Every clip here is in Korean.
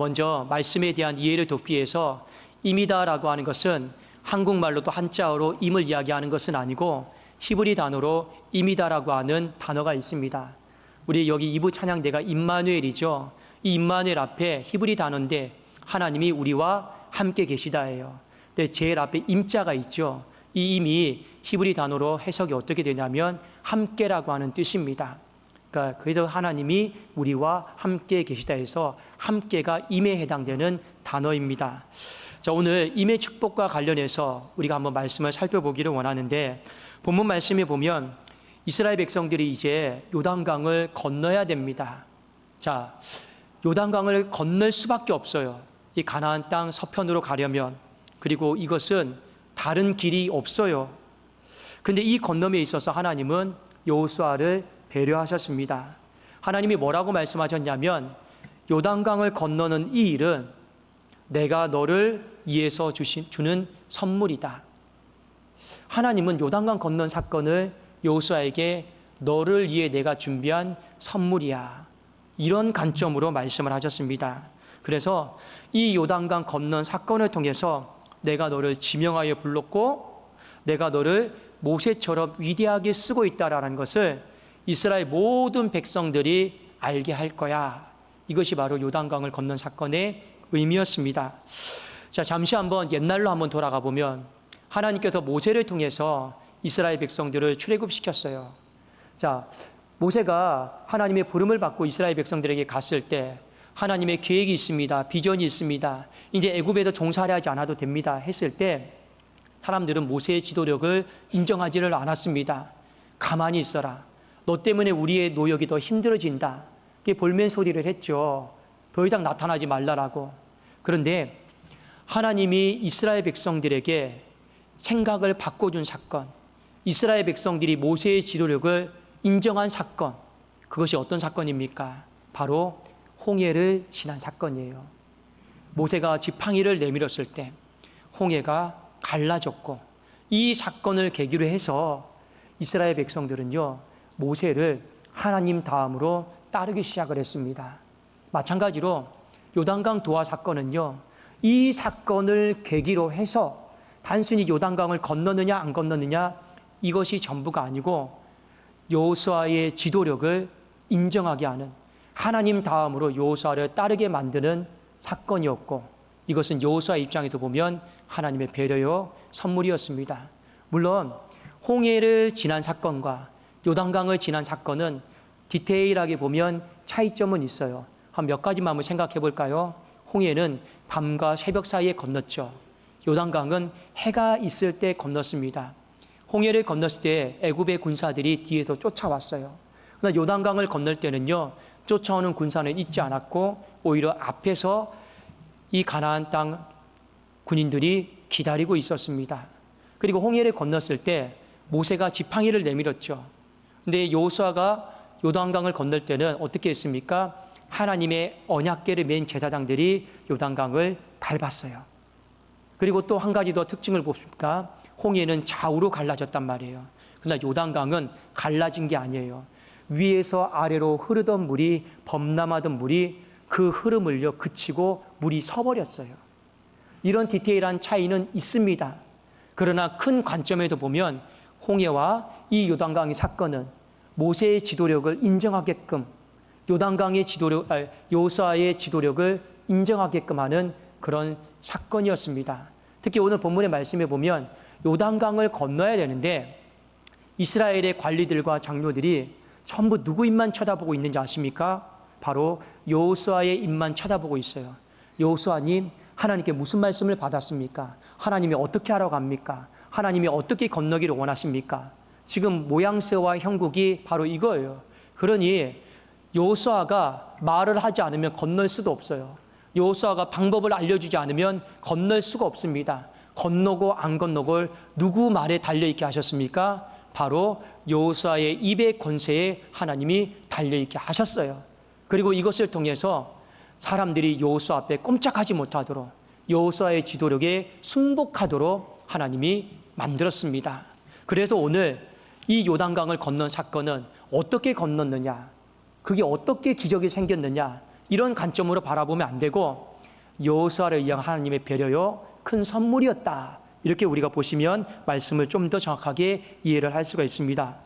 먼저 말씀에 대한 이해를 돕기 위해서 임이다라고 하는 것은 한국말로도 한자어로 임을 이야기하는 것은 아니고 히브리 단어로 임이다라고 하는 단어가 있습니다. 우리 여기 2부 찬양대가 임마누엘이죠. 이 임마누엘 앞에 히브리 단어인데 하나님이 우리와 함께 계시다예요. 근데 제일 앞에 임자가 있죠. 이 임이 히브리 단어로 해석이 어떻게 되냐면 함께라고 하는 뜻입니다. 그러니까 그래서 하나님이 우리와 함께 계시다 해서 함께가 임에 해당되는 단어입니다. 자, 오늘 임의 축복과 관련해서 우리가 한번 말씀을 살펴보기를 원하는데 본문 말씀에 보면 이스라엘 백성들이 이제 요단강을 건너야 됩니다. 자, 요단강을 건널 수밖에 없어요. 이 가나안 땅 서편으로 가려면. 그리고 이것은 다른 길이 없어요. 근데 이 건너에 있어서 하나님은 여호수아를 배려하셨습니다. 하나님이 뭐라고 말씀하셨냐면 요단강을 건너는 이 일은 내가 너를 위해서 주는 선물이다. 하나님은 요단강 건넌 사건을 여호수아에게 너를 위해 내가 준비한 선물이야. 이런 관점으로 말씀을 하셨습니다. 그래서 이 요단강 건넌 사건을 통해서 내가 너를 지명하여 불렀고 내가 너를 모세처럼 위대하게 쓰고 있다라는 것을 이스라엘 모든 백성들이 알게 할 거야. 이것이 바로 요단강을 건넌 사건의 의미였습니다. 자, 잠시 한번 옛날로 한번 돌아가 보면 하나님께서 모세를 통해서 이스라엘 백성들을 출애굽시켰어요. 자, 모세가 하나님의 부름을 받고 이스라엘 백성들에게 갔을 때 하나님의 계획이 있습니다. 비전이 있습니다. 이제 애굽에서 종살이 하지 않아도 됩니다. 했을 때 사람들은 모세의 지도력을 인정하지를 않았습니다. 가만히 있어라. 너 때문에 우리의 노역이 더 힘들어진다. 그게 볼멘 소리를 했죠. 더 이상 나타나지 말라라고. 그런데 하나님이 이스라엘 백성들에게 생각을 바꿔준 사건, 이스라엘 백성들이 모세의 지도력을 인정한 사건, 그것이 어떤 사건입니까? 바로 홍해를 지난 사건이에요. 모세가 지팡이를 내밀었을 때 홍해가 갈라졌고 이 사건을 계기로 해서 이스라엘 백성들은요 모세를 하나님 다음으로 따르기 시작을 했습니다. 마찬가지로 요단강 도하 사건은요 이 사건을 계기로 해서 단순히 요단강을 건너느냐 안 건너느냐 이것이 전부가 아니고 여호수아의 지도력을 인정하게 하는 하나님 다음으로 여호수아를 따르게 만드는 사건이었고 이것은 여호수아 입장에서 보면 하나님의 배려요 선물이었습니다. 물론 홍해를 지난 사건과 요단강을 지난 사건은 디테일하게 보면 차이점은 있어요. 한 몇 가지만 한번 생각해 볼까요? 홍해는 밤과 새벽 사이에 건넜죠. 요단강은 해가 있을 때 건넜습니다. 홍해를 건넜을 때 애굽의 군사들이 뒤에서 쫓아왔어요. 그러나 요단강을 건널 때는요 쫓아오는 군사는 있지 않았고 오히려 앞에서 이 가나안 땅 군인들이 기다리고 있었습니다. 그리고 홍해를 건넜을 때 모세가 지팡이를 내밀었죠. 근데 여호수아가 요단강을 건널 때는 어떻게 했습니까? 하나님의 언약궤를 맨 제사장들이 요단강을 밟았어요. 그리고 또 한 가지 더 특징을 보십니까? 홍해는 좌우로 갈라졌단 말이에요. 그러나 요단강은 갈라진 게 아니에요. 위에서 아래로 흐르던 물이 범람하던 물이 그 흐름을요 그치고 물이 서버렸어요. 이런 디테일한 차이는 있습니다. 그러나 큰 관점에도 보면 홍해와 이 요단강의 사건은 모세의 지도력을 인정하게끔 여호수아의 지도력을 인정하게끔 하는 그런 사건이었습니다. 특히 오늘 본문의 말씀에 보면 요단강을 건너야 되는데 이스라엘의 관리들과 장로들이 전부 누구 입만 쳐다보고 있는지 아십니까? 바로 여호수아의 입만 쳐다보고 있어요. 여호수아님, 하나님께 무슨 말씀을 받았습니까? 하나님이 어떻게 하라고 합니까? 하나님이 어떻게 건너기를 원하십니까? 지금 모양새와 형국이 바로 이거예요. 그러니 여호수아가 말을 하지 않으면 건널 수도 없어요. 여호수아가 방법을 알려주지 않으면 건널 수가 없습니다. 건너고 안 건너고 누구 말에 달려있게 하셨습니까? 바로 여호수아의 입의 권세에 하나님이 달려있게 하셨어요. 그리고 이것을 통해서 사람들이 여호수아 앞에 꼼짝하지 못하도록 여호수아의 지도력에 순복하도록 하나님이 만들었습니다. 그래서 오늘 이 요단강을 건넌 사건은 어떻게 건넜느냐, 그게 어떻게 기적이 생겼느냐 이런 관점으로 바라보면 안 되고 여호수아를 위한 하나님의 배려요, 큰 선물이었다. 이렇게 우리가 보시면 말씀을 좀 더 정확하게 이해를 할 수가 있습니다.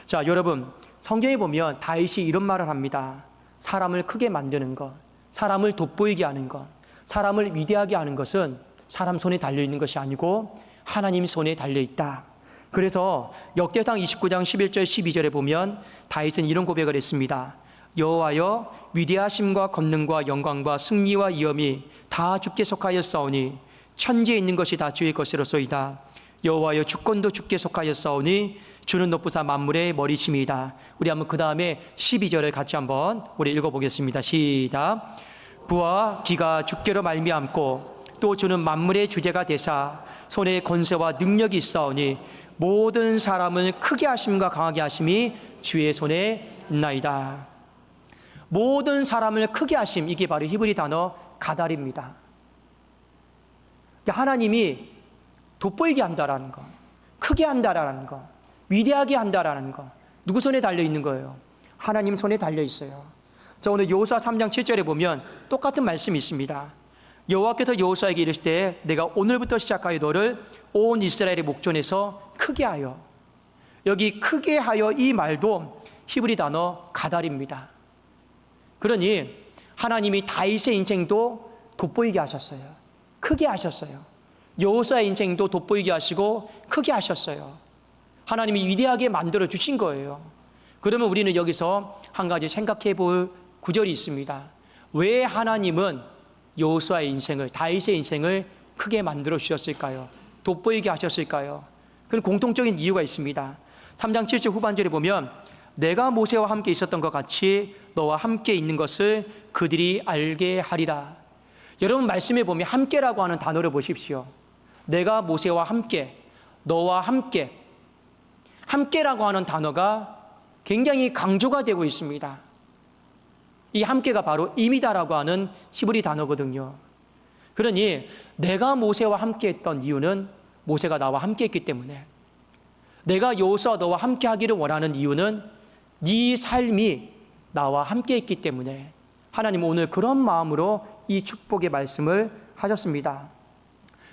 자, 여러분, 성경에 보면 다윗이 이런 말을 합니다. 사람을 크게 만드는 것, 사람을 돋보이게 하는 것, 사람을 위대하게 하는 것은 사람 손에 달려있는 것이 아니고 하나님 손에 달려있다. 그래서 역대상 29장 11절 12절에 보면 다윗은 이런 고백을 했습니다. 여호와여, 위대하심과 권능과 영광과 승리와 위엄이 다 주께 속하였사오니 천지에 있는 것이 다 주의 것이로소이다. 여호와여, 주권도 주께 속하였사오니 주는 높으사 만물의 머리심이다. 우리 한번 그 다음에 12절을 같이 한번 우리 읽어보겠습니다. 시작. 부와 기가 주께로 말미암고 또 주는 만물의 주제가 되사 손에 권세와 능력이 있사오니 모든 사람을 크게 하심과 강하게 하심이 주의 손에 있나이다. 모든 사람을 크게 하심, 이게 바로 히브리 단어 가달입니다. 하나님이 돋보이게 한다라는 거, 크게 한다라는 거, 위대하게 한다라는 거, 누구 손에 달려있는 거예요? 하나님 손에 달려있어요. 자, 오늘 여호수아 3장 7절에 보면 똑같은 말씀이 있습니다. 여호와께서 여호수아에게 이르시되 내가 오늘부터 시작하여 너를 온 이스라엘의 목전에서 크게 하여, 여기 크게 하여 이 말도 히브리 단어 가달입니다. 그러니 하나님이 다윗의 인생도 돋보이게 하셨어요. 크게 하셨어요. 여호수아의 인생도 돋보이게 하시고 크게 하셨어요. 하나님이 위대하게 만들어 주신 거예요. 그러면 우리는 여기서 한 가지 생각해 볼 구절이 있습니다. 왜 하나님은 여호수아의 인생을, 다윗의 인생을 크게 만들어 주셨을까요? 돋보이게 하셨을까요? 그런 공통적인 이유가 있습니다. 3장 7절 후반절에 보면 내가 모세와 함께 있었던 것 같이 너와 함께 있는 것을 그들이 알게 하리라. 여러분, 말씀에 보면 함께라고 하는 단어를 보십시오. 내가 모세와 함께, 너와 함께, 함께라고 하는 단어가 굉장히 강조가 되고 있습니다. 이 함께가 바로 임이다라고 하는 히브리 단어거든요. 그러니 내가 모세와 함께 했던 이유는 모세가 나와 함께 했기 때문에, 내가 여호수아 너와 함께 하기를 원하는 이유는 네 삶이 나와 함께 했기 때문에 하나님은 오늘 그런 마음으로 이 축복의 말씀을 하셨습니다.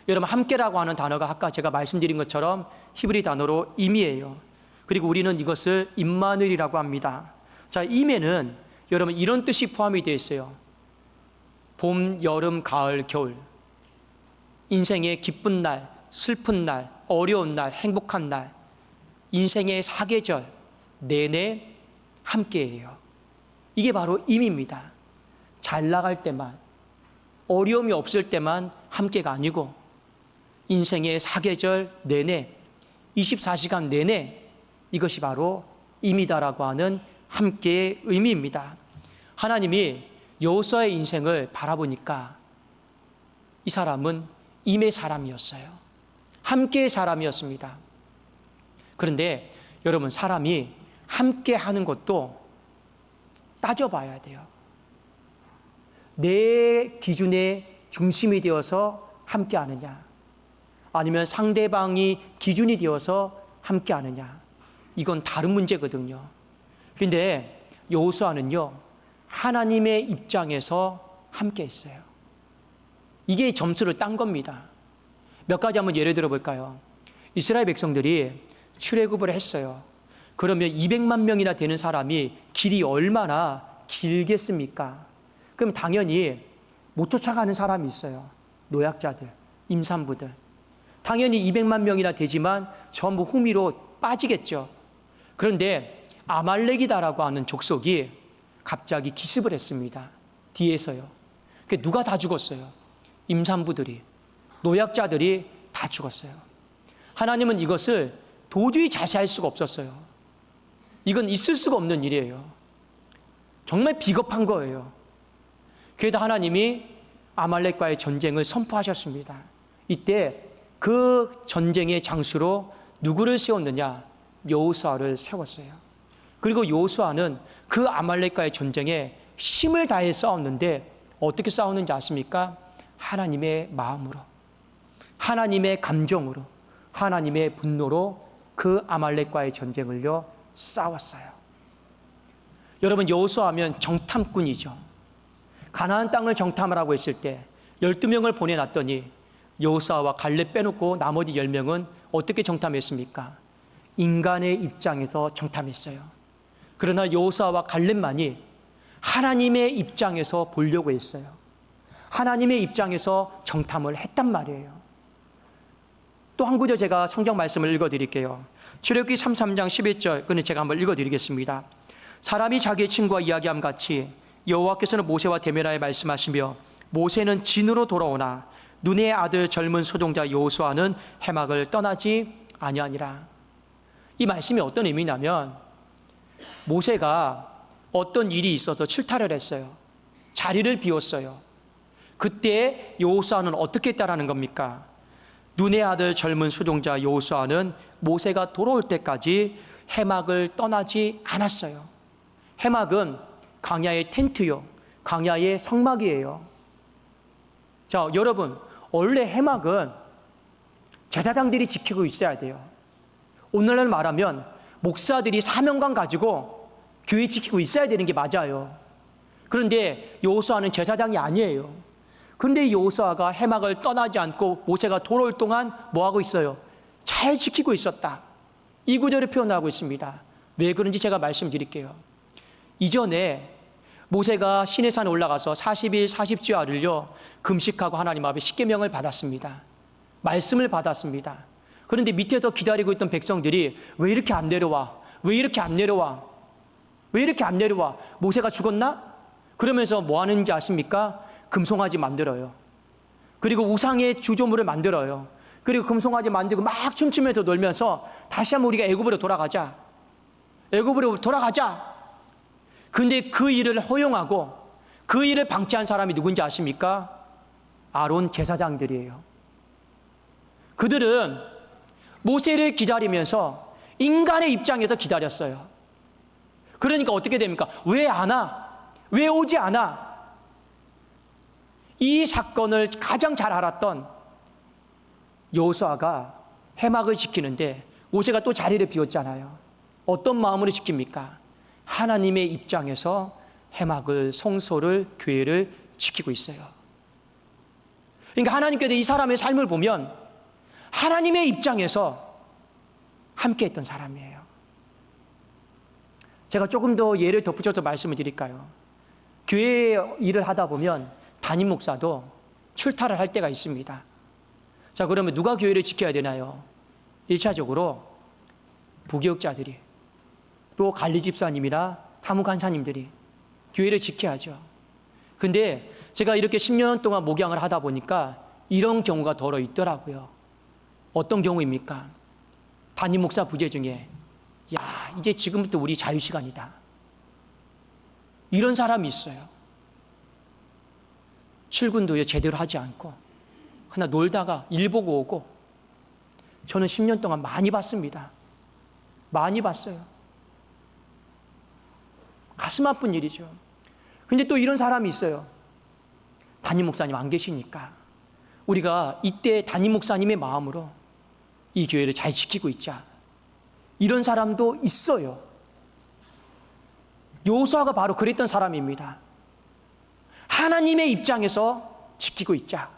여러분, 함께라고 하는 단어가 아까 제가 말씀드린 것처럼 히브리 단어로 임이에요. 그리고 우리는 이것을 임마누엘이라고 합니다. 자, 임에는 여러분 이런 뜻이 포함이 되어 있어요. 봄, 여름, 가을, 겨울. 인생의 기쁜 날, 슬픈 날, 어려운 날, 행복한 날, 인생의 사계절 내내 함께해요. 이게 바로 임입니다. 잘 나갈 때만, 어려움이 없을 때만 함께가 아니고 인생의 사계절 내내, 24시간 내내 이것이 바로 임이다라고 하는 함께의 의미입니다. 하나님이 여호수아의 인생을 바라보니까 이 사람은 임의 사람이었어요. 함께의 사람이었습니다. 그런데 여러분, 사람이 함께 하는 것도 따져봐야 돼요. 내 기준의 중심이 되어서 함께 하느냐, 아니면 상대방이 기준이 되어서 함께 하느냐, 이건 다른 문제거든요. 그런데 여호수아는요, 하나님의 입장에서 함께 했어요. 이게 점수를 딴 겁니다. 몇 가지 한번 예를 들어 볼까요? 이스라엘 백성들이 출애굽을 했어요. 그러면 200만 명이나 되는 사람이 길이 얼마나 길겠습니까? 그럼 당연히 못 쫓아가는 사람이 있어요. 노약자들, 임산부들. 당연히 200만 명이나 되지만 전부 후미로 빠지겠죠. 그런데 아말렉이다라고 하는 족속이 갑자기 기습을 했습니다. 뒤에서요. 누가 다 죽었어요? 임산부들이, 노약자들이 다 죽었어요. 하나님은 이것을 도저히 자세할 수가 없었어요. 이건 있을 수가 없는 일이에요. 정말 비겁한 거예요. 그래도 하나님이 아말렉과의 전쟁을 선포하셨습니다. 이때 그 전쟁의 장수로 누구를 세웠느냐? 여호수아를 세웠어요. 그리고 여호수아는 그 아말렉과의 전쟁에 힘을 다해 싸웠는데 어떻게 싸우는지 아십니까? 하나님의 마음으로, 하나님의 감정으로, 하나님의 분노로 그 아말렉과의 전쟁을요 싸웠어요. 여러분, 여호수아하면 정탐꾼이죠. 가나안 땅을 정탐하라고 했을 때 12명을 보내놨더니 여호수아와 갈렙 빼놓고 나머지 10명은 어떻게 정탐했습니까? 인간의 입장에서 정탐했어요. 그러나 여호수아와 갈렙만이 하나님의 입장에서 보려고 했어요. 하나님의 입장에서 정탐을 했단 말이에요. 또 한 구절 제가 성경 말씀을 읽어드릴게요. 출애굽기 33장 11절, 그는 제가 한번 읽어드리겠습니다. 사람이 자기의 친구와 이야기함 같이 여호와께서는 모세와 대면하여 말씀하시며 모세는 진으로 돌아오나 눈의 아들 젊은 소동자 여호수아는 해막을 떠나지 아니하니라. 이 말씀이 어떤 의미냐면 모세가 어떤 일이 있어서 출타를 했어요. 자리를 비웠어요. 그때 여호수아는 어떻게 했다라는 겁니까? 눈의 아들 젊은 소동자 여호수아는 모세가 돌아올 때까지 해막을 떠나지 않았어요. 해막은 광야의 텐트요, 광야의 성막이에요. 자, 여러분, 원래 해막은 제사장들이 지키고 있어야 돼요. 오늘날 말하면 목사들이 사명감 가지고 교회 지키고 있어야 되는 게 맞아요. 그런데 여호수아는 제사장이 아니에요. 그런데 여호수아가 해막을 떠나지 않고 모세가 돌아올 동안 뭐하고 있어요? 잘 지키고 있었다. 이 구절을 표현하고 있습니다. 왜 그런지 제가 말씀드릴게요. 이전에 모세가 시내산에 올라가서 40일 40주야를요 금식하고 하나님 앞에 십계명을 받았습니다. 말씀을 받았습니다. 그런데 밑에서 기다리고 있던 백성들이 왜 이렇게 안 내려와? 왜 이렇게 안 내려와? 왜 이렇게 안 내려와? 모세가 죽었나? 그러면서 뭐 하는지 아십니까? 금송아지 만들어요. 그리고 우상의 주조물을 만들어요. 그리고 금송아지 만들고 막 춤추면서 놀면서 다시 한번 우리가 애굽으로 돌아가자. 애굽으로 돌아가자. 근데 그 일을 허용하고 그 일을 방치한 사람이 누군지 아십니까? 아론 제사장들이에요. 그들은 모세를 기다리면서 인간의 입장에서 기다렸어요. 그러니까 어떻게 됩니까? 왜 안 와? 왜 오지 않아? 이 사건을 가장 잘 알았던 여호수아가 해막을 지키는데 모세가 또 자리를 비웠잖아요. 어떤 마음으로 지킵니까? 하나님의 입장에서 해막을, 성소를, 교회를 지키고 있어요. 그러니까 하나님께서 이 사람의 삶을 보면 하나님의 입장에서 함께했던 사람이에요. 제가 조금 더 예를 덧붙여서 말씀을 드릴까요? 교회 일을 하다 보면 담임 목사도 출타를 할 때가 있습니다. 자, 그러면 누가 교회를 지켜야 되나요? 1차적으로 부교육자들이, 또 관리 집사님이나 사무간사님들이 교회를 지켜야죠. 근데 제가 이렇게 10년 동안 목양을 하다 보니까 이런 경우가 더러 있더라고요. 어떤 경우입니까? 담임 목사 부재 중에 야, 이제 지금부터 우리 자유시간이다. 이런 사람이 있어요. 출근도 제대로 하지 않고 하나 놀다가 일 보고 오고. 저는 10년 동안 많이 봤습니다. 많이 봤어요. 가슴 아픈 일이죠. 근데 또 이런 사람이 있어요. 담임 목사님 안 계시니까 우리가 이때 담임 목사님의 마음으로 이 교회를 잘 지키고 있자. 이런 사람도 있어요. 여호수아가 바로 그랬던 사람입니다. 하나님의 입장에서 지키고 있자.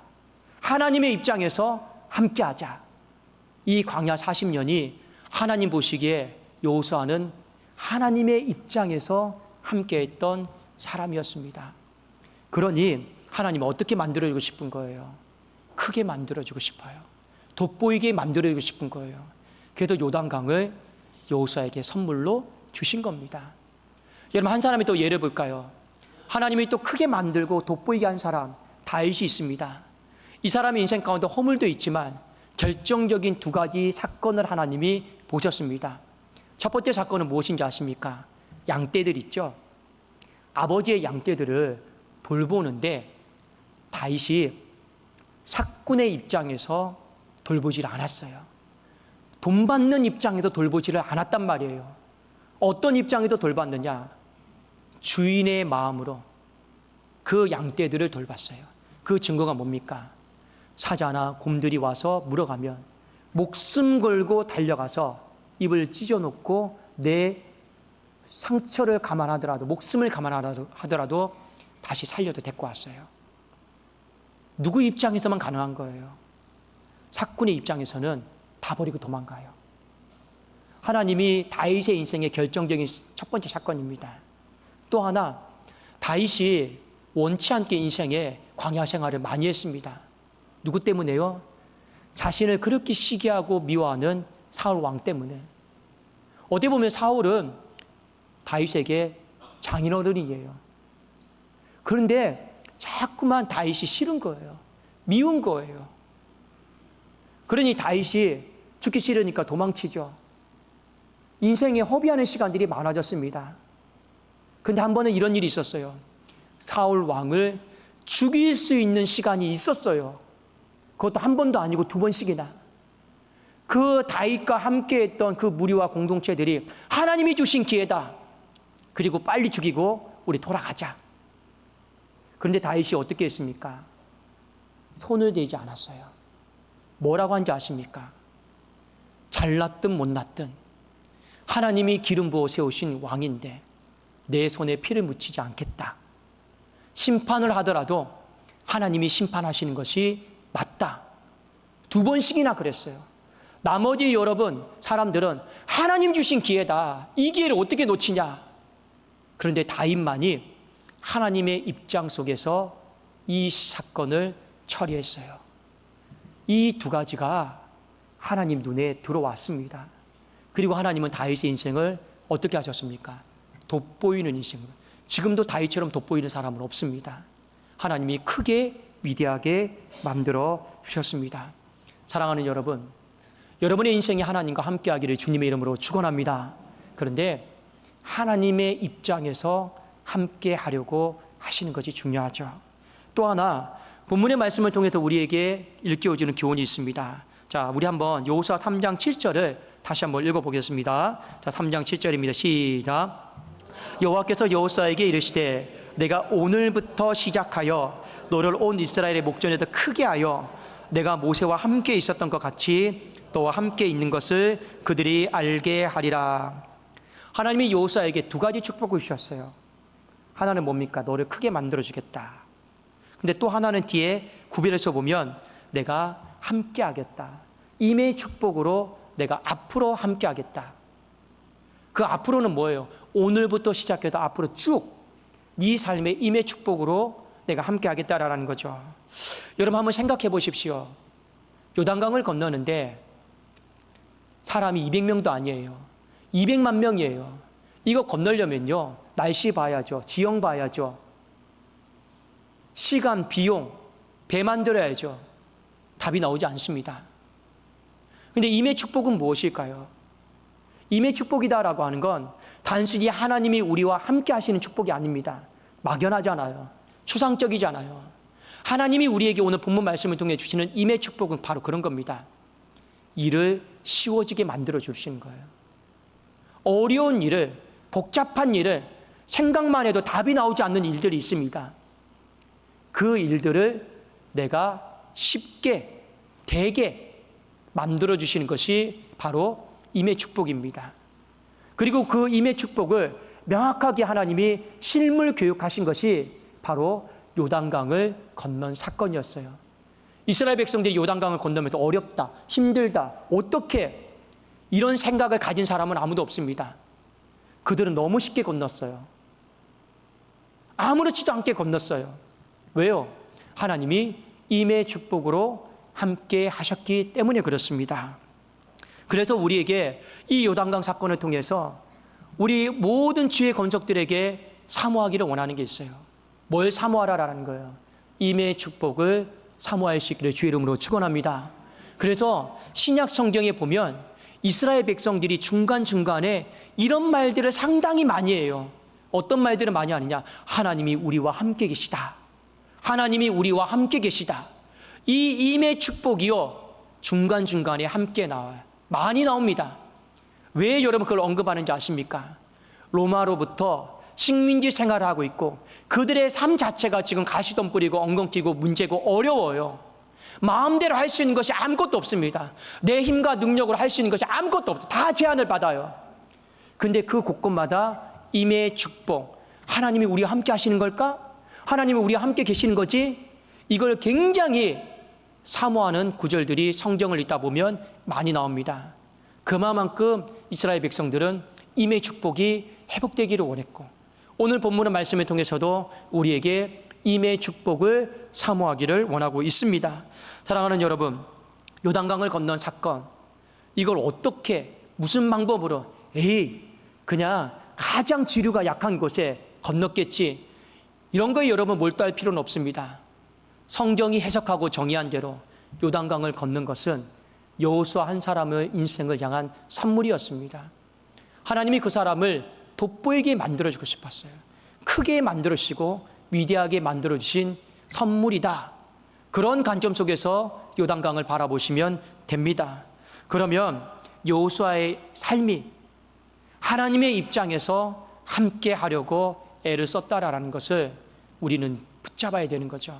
하나님의 입장에서 함께하자. 이 광야 40년이 하나님 보시기에 여호수아는 하나님의 입장에서 함께했던 사람이었습니다. 그러니 하나님은 어떻게 만들어주고 싶은 거예요? 크게 만들어주고 싶어요. 돋보이게 만들어주고 싶은 거예요. 그래서 요단강을 여호수아에게 선물로 주신 겁니다. 여러분, 한 사람이 또 예를 볼까요? 하나님이 또 크게 만들고 돋보이게 한 사람, 다윗이 있습니다. 이 사람의 인생 가운데 허물도 있지만 결정적인 두 가지 사건을 하나님이 보셨습니다. 첫 번째 사건은 무엇인지 아십니까? 양떼들 있죠? 아버지의 양떼들을 돌보는데 다윗이 삭군의 입장에서 돌보지를 않았어요. 돈 받는 입장에서 돌보지를 않았단 말이에요. 어떤 입장에서 돌봤느냐? 주인의 마음으로 그 양떼들을 돌봤어요. 그 증거가 뭡니까? 사자나 곰들이 와서 물어가면 목숨 걸고 달려가서 입을 찢어놓고 내 상처를 감안하더라도, 목숨을 감안하더라도 다시 살려도 데리고 왔어요. 누구 입장에서만 가능한 거예요. 사꾼의 입장에서는 다 버리고 도망가요. 하나님이 다윗의 인생의 결정적인 첫 번째 사건입니다. 또 하나, 다윗이 원치 않게 인생에 광야 생활을 많이 했습니다. 누구 때문에요? 자신을 그렇게 시기하고 미워하는 사울 왕 때문에. 어디 보면 사울은 다윗에게 장인어른이에요. 그런데 자꾸만 다윗이 싫은 거예요. 미운 거예요. 그러니 다윗이 죽기 싫으니까 도망치죠. 인생에 허비하는 시간들이 많아졌습니다. 근데 한 번은 이런 일이 있었어요. 사울 왕을 죽일 수 있는 시간이 있었어요. 그것도 한 번도 아니고 두 번씩이나. 그 다윗과 함께했던 그 무리와 공동체들이 하나님이 주신 기회다. 그리고 빨리 죽이고 우리 돌아가자. 그런데 다윗이 어떻게 했습니까? 손을 대지 않았어요. 뭐라고 한지 아십니까? 잘났든 못났든 하나님이 기름 부어 세우신 왕인데 내 손에 피를 묻히지 않겠다. 심판을 하더라도 하나님이 심판하시는 것이 맞다. 두 번씩이나 그랬어요. 나머지 여러분 사람들은 하나님 주신 기회다. 이 기회를 어떻게 놓치냐. 그런데 다윗만이 하나님의 입장 속에서 이 사건을 처리했어요. 이 두 가지가 하나님 눈에 들어왔습니다. 그리고 하나님은 다윗의 인생을 어떻게 하셨습니까? 돋보이는 인생으로. 지금도 다윗처럼 돋보이는 사람은 없습니다. 하나님이 크게 위대하게 만들어 주셨습니다. 사랑하는 여러분, 여러분의 인생이 하나님과 함께하기를 주님의 이름으로 축원합니다. 그런데 하나님의 입장에서 함께하려고 하시는 것이 중요하죠. 또 하나 본문의 말씀을 통해서 우리에게 일깨워주는 교훈이 있습니다. 자, 우리 한번 여호수아 3장 7절을 다시 한번 읽어보겠습니다. 자, 3장 7절입니다. 시작. 여호와께서 여호수아에게 이르시되 내가 오늘부터 시작하여 너를 온 이스라엘의 목전에서 크게 하여 내가 모세와 함께 있었던 것 같이 너와 함께 있는 것을 그들이 알게 하리라. 하나님이 여호수아에게 두 가지 축복을 주셨어요. 하나는 뭡니까? 너를 크게 만들어주겠다. 근데 또 하나는 뒤에 구별해서 보면 내가 함께 하겠다. 임의 축복으로 내가 앞으로 함께 하겠다. 그 앞으로는 뭐예요? 오늘부터 시작해서 앞으로 쭉 네 삶의 임의 축복으로 내가 함께 하겠다라는 거죠. 여러분 한번 생각해 보십시오. 요단강을 건너는데 사람이 200명도 아니에요. 200만 명이에요. 이거 건너려면요. 날씨 봐야죠. 지형 봐야죠. 시간, 비용, 배 만들어야죠. 답이 나오지 않습니다. 근데 임의 축복은 무엇일까요? 임의 축복이다라고 하는 건 단순히 하나님이 우리와 함께 하시는 축복이 아닙니다. 막연하잖아요. 추상적이잖아요. 하나님이 우리에게 오늘 본문 말씀을 통해 주시는 임의 축복은 바로 그런 겁니다. 일을 쉬워지게 만들어 주시는 거예요. 어려운 일을, 복잡한 일을 생각만 해도 답이 나오지 않는 일들이 있습니다. 그 일들을 내가 쉽게, 되게 만들어 주시는 것이 바로 임의 축복입니다. 그리고 그 임의 축복을 명확하게 하나님이 실물 교육하신 것이 바로 요단강을 건넌 사건이었어요. 이스라엘 백성들이 요단강을 건너면서 어렵다, 힘들다, 어떻게 이런 생각을 가진 사람은 아무도 없습니다. 그들은 너무 쉽게 건넜어요. 아무렇지도 않게 건넜어요. 왜요? 하나님이 임의 축복으로 함께 하셨기 때문에 그렇습니다. 그래서 우리에게 이 요단강 사건을 통해서 우리 모든 주의 권속들에게 사모하기를 원하는 게 있어요. 뭘 사모하라라는 거예요? 임의 축복을 사모할 수 있기를 주의 이름으로 축원합니다. 그래서 신약 성경에 보면 이스라엘 백성들이 중간중간에 이런 말들을 상당히 많이 해요. 어떤 말들을 많이 하느냐? 하나님이 우리와 함께 계시다. 하나님이 우리와 함께 계시다. 이 임의 축복이요, 중간중간에 함께 나와요. 많이 나옵니다. 왜 여러분 그걸 언급하는지 아십니까? 로마로부터 식민지 생활을 하고 있고 그들의 삶 자체가 지금 가시덤 뿌리고 엉겅 끼고 문제고 어려워요. 마음대로 할 수 있는 것이 아무것도 없습니다. 내 힘과 능력으로 할 수 있는 것이 아무것도 없어요. 다 제한을 받아요. 근데 그 곳곳마다 임의 축복, 하나님이 우리와 함께 하시는 걸까? 하나님이 우리와 함께 계시는 거지? 이걸 굉장히 사모하는 구절들이 성경을 읽다 보면 많이 나옵니다. 그만큼 이스라엘 백성들은 임의 축복이 회복되기를 원했고, 오늘 본문의 말씀을 통해서도 우리에게 임의 축복을 사모하기를 원하고 있습니다. 사랑하는 여러분, 요단강을 건넌 사건, 이걸 어떻게 무슨 방법으로 그냥 가장 지류가 약한 곳에 건넜겠지, 이런 거에 여러분 몰두할 필요는 없습니다. 성경이 해석하고 정의한 대로 요단강을 건넌 것은 여호수아 한 사람의 인생을 향한 선물이었습니다. 하나님이 그 사람을 돋보이게 만들어주고 싶었어요. 크게 만들어주시고 위대하게 만들어주신 선물이다. 그런 관점 속에서 요단강을 바라보시면 됩니다. 그러면 여호수아의 삶이 하나님의 입장에서 함께 하려고 애를 썼다라는 것을 우리는 붙잡아야 되는 거죠.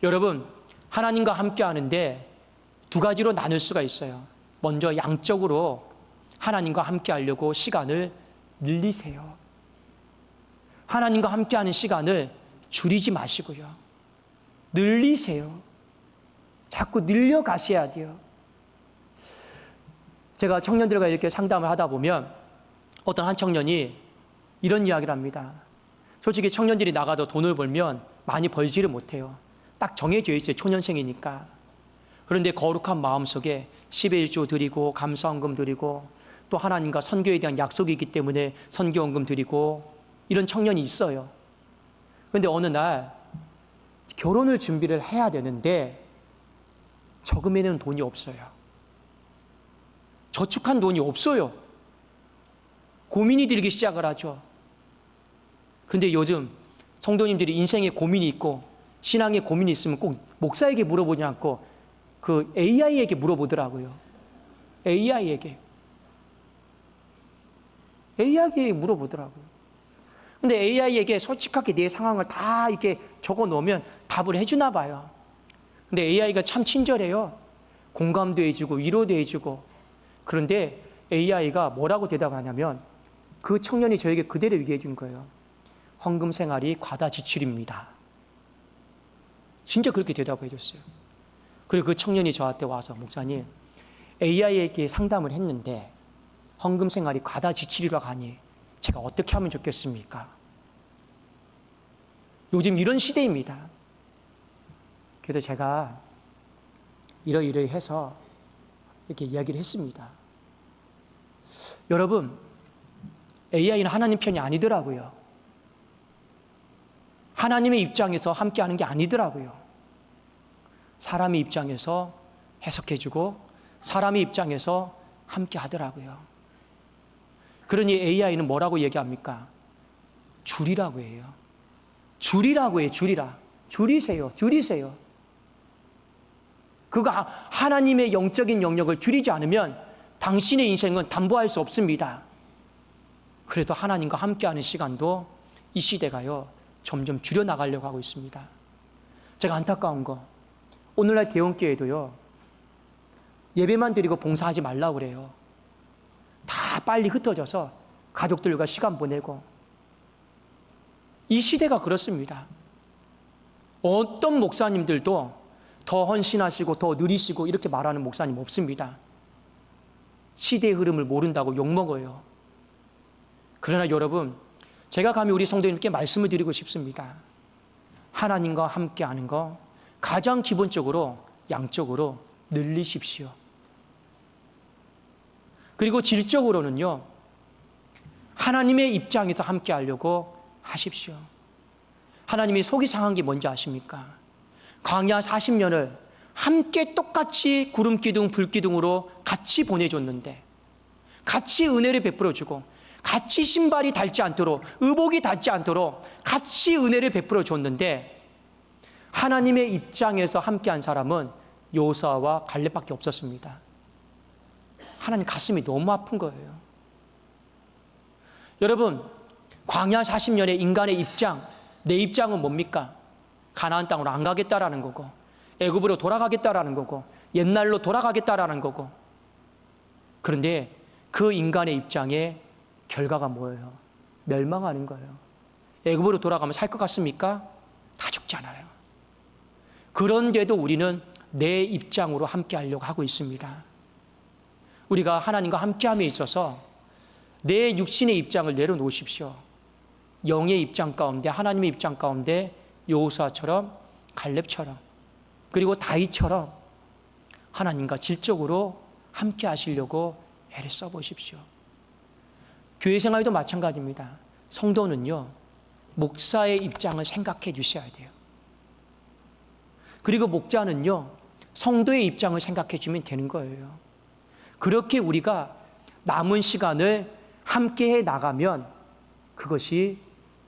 여러분, 하나님과 함께 하는데 두 가지로 나눌 수가 있어요. 먼저 양적으로 하나님과 함께 하려고 시간을 늘리세요. 하나님과 함께 하는 시간을 줄이지 마시고요. 늘리세요. 자꾸 늘려가셔야 돼요. 제가 청년들과 이렇게 상담을 하다 보면 어떤 한 청년이 이런 이야기를 합니다. 솔직히 청년들이 나가도 돈을 벌면 많이 벌지를 못해요. 딱 정해져 있어요. 초년생이니까. 그런데 거룩한 마음속에 10의 1조 드리고 감사헌금 드리고 또 하나님과 선교에 대한 약속이 있기 때문에 선교헌금 드리고 이런 청년이 있어요. 그런데 어느 날 결혼을 준비를 해야 되는데 저금에는 돈이 없어요. 저축한 돈이 없어요. 고민이 들기 시작을 하죠. 근데 요즘 성도님들이 인생에 고민이 있고 신앙에 고민이 있으면 꼭 목사에게 물어보지 않고 그 AI에게 물어보더라고요. AI에게 물어보더라고요. 근데 AI에게 솔직하게 내 상황을 다 이렇게 적어 놓으면 답을 해주나 봐요. 근데 AI가 참 친절해요. 공감도 해주고 위로도 해주고. 그런데 AI가 뭐라고 대답하냐면 그 청년이 저에게 그대로 얘기해 준 거예요. 헌금 생활이 과다 지출입니다. 진짜 그렇게 대답해 줬어요. 그리고 그 청년이 저한테 와서 목사님, AI에게 상담을 했는데 헌금 생활이 과다 지출이라고 하니 제가 어떻게 하면 좋겠습니까? 요즘 이런 시대입니다. 그래서 제가 이러이러해서 이렇게 이야기를 했습니다. 여러분, AI는 하나님 편이 아니더라고요. 하나님의 입장에서 함께하는 게 아니더라고요. 사람의 입장에서 해석해주고 사람의 입장에서 함께하더라고요. 그러니 AI는 뭐라고 얘기합니까? 줄이라고 해요. 줄이라고 해요. 줄이세요. 그거 하나님의 영적인 영역을 줄이지 않으면 당신의 인생은 담보할 수 없습니다. 그래서 하나님과 함께하는 시간도 이 시대가요 점점 줄여나가려고 하고 있습니다. 제가 안타까운 거, 오늘날 개원교회도요 예배만 드리고 봉사하지 말라고 그래요. 다 빨리 흩어져서 가족들과 시간 보내고. 이 시대가 그렇습니다. 어떤 목사님들도 더 헌신하시고 더 느리시고 이렇게 말하는 목사님 없습니다. 시대의 흐름을 모른다고 욕먹어요. 그러나 여러분, 제가 감히 우리 성도님께 말씀을 드리고 싶습니다. 하나님과 함께하는 거 가장 기본적으로 양적으로 늘리십시오. 그리고 질적으로는요, 하나님의 입장에서 함께하려고 하십시오. 하나님이 속이 상한 게 뭔지 아십니까? 광야 40년을 함께 똑같이 구름기둥, 불기둥으로 같이 보내줬는데, 같이 은혜를 베풀어주고, 같이 신발이 닳지 않도록, 의복이 닳지 않도록 같이 은혜를 베풀어 줬는데, 하나님의 입장에서 함께한 사람은 여호수아와 갈렙밖에 없었습니다. 하나님 가슴이 너무 아픈 거예요. 여러분, 광야 40년의 인간의 입장, 내 입장은 뭡니까? 가나안 땅으로 안 가겠다라는 거고, 애굽으로 돌아가겠다라는 거고, 옛날로 돌아가겠다라는 거고. 그런데 그 인간의 입장에 결과가 뭐예요? 멸망하는 거예요. 애굽으로 돌아가면 살 것 같습니까? 다 죽잖아요. 그런데도 우리는 내 입장으로 함께 하려고 하고 있습니다. 우리가 하나님과 함께함에 있어서 내 육신의 입장을 내려놓으십시오. 영의 입장 가운데, 하나님의 입장 가운데 여호수아처럼, 갈렙처럼, 그리고 다윗처럼 하나님과 질적으로 함께 하시려고 애를 써보십시오. 교회 생활도 마찬가지입니다. 성도는요, 목사의 입장을 생각해 주셔야 돼요. 그리고 목자는요, 성도의 입장을 생각해 주면 되는 거예요. 그렇게 우리가 남은 시간을 함께 해 나가면 그것이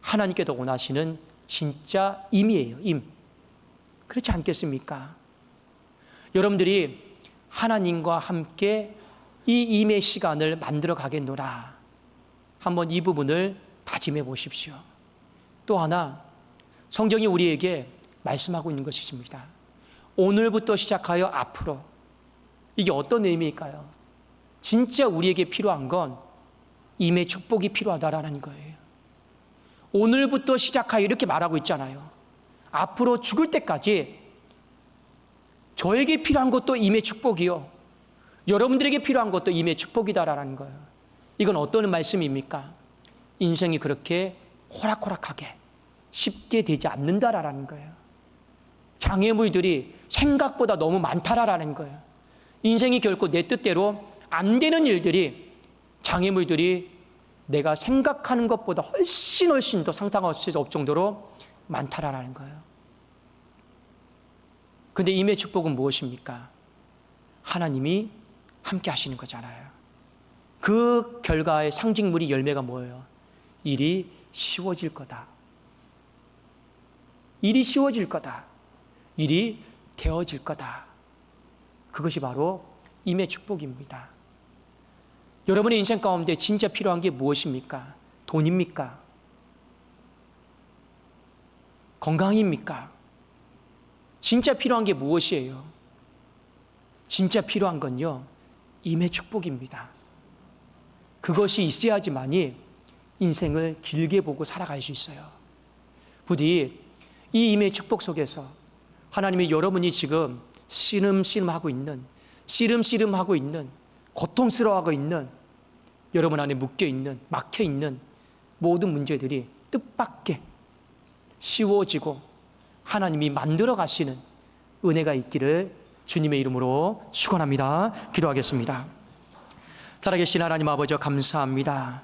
하나님께서 원하시는 진짜 임이에요, 임. 그렇지 않겠습니까? 여러분들이 하나님과 함께 이 임의 시간을 만들어 가겠노라. 한번 이 부분을 다짐해 보십시오. 또 하나, 성경이 우리에게 말씀하고 있는 것이 있습니다. 오늘부터 시작하여 앞으로. 이게 어떤 의미일까요? 진짜 우리에게 필요한 건 임의 축복이 필요하다라는 거예요. 오늘부터 시작하여 이렇게 말하고 있잖아요. 앞으로 죽을 때까지 저에게 필요한 것도 임의 축복이요, 여러분들에게 필요한 것도 임의 축복이다라는 거예요. 이건 어떤 말씀입니까? 인생이 그렇게 호락호락하게 쉽게 되지 않는다라는 거예요. 장애물들이 생각보다 너무 많다라는 거예요. 인생이 결코 내 뜻대로 안 되는 일들이, 장애물들이 내가 생각하는 것보다 훨씬 더 상상할 수 없을 정도로 많다라는 거예요. 그런데 임의 축복은 무엇입니까? 하나님이 함께 하시는 거잖아요. 그 결과의 상징물이, 열매가 뭐예요? 일이 쉬워질 거다. 일이 쉬워질 거다. 일이 되어질 거다. 그것이 바로 임의 축복입니다. 여러분의 인생 가운데 진짜 필요한 게 무엇입니까? 돈입니까? 건강입니까? 진짜 필요한 게 무엇이에요? 진짜 필요한 건요, 임의 축복입니다. 그것이 있어야지만이 인생을 길게 보고 살아갈 수 있어요. 부디 이 임의 축복 속에서 하나님이 여러분이 지금 씨름하고 있는, 고통스러워하고 있는, 여러분 안에 묶여있는, 막혀있는 모든 문제들이 뜻밖의 쉬워지고 하나님이 만들어 가시는 은혜가 있기를 주님의 이름으로 축원합니다. 기도하겠습니다. 살아계신 하나님 아버지, 감사합니다.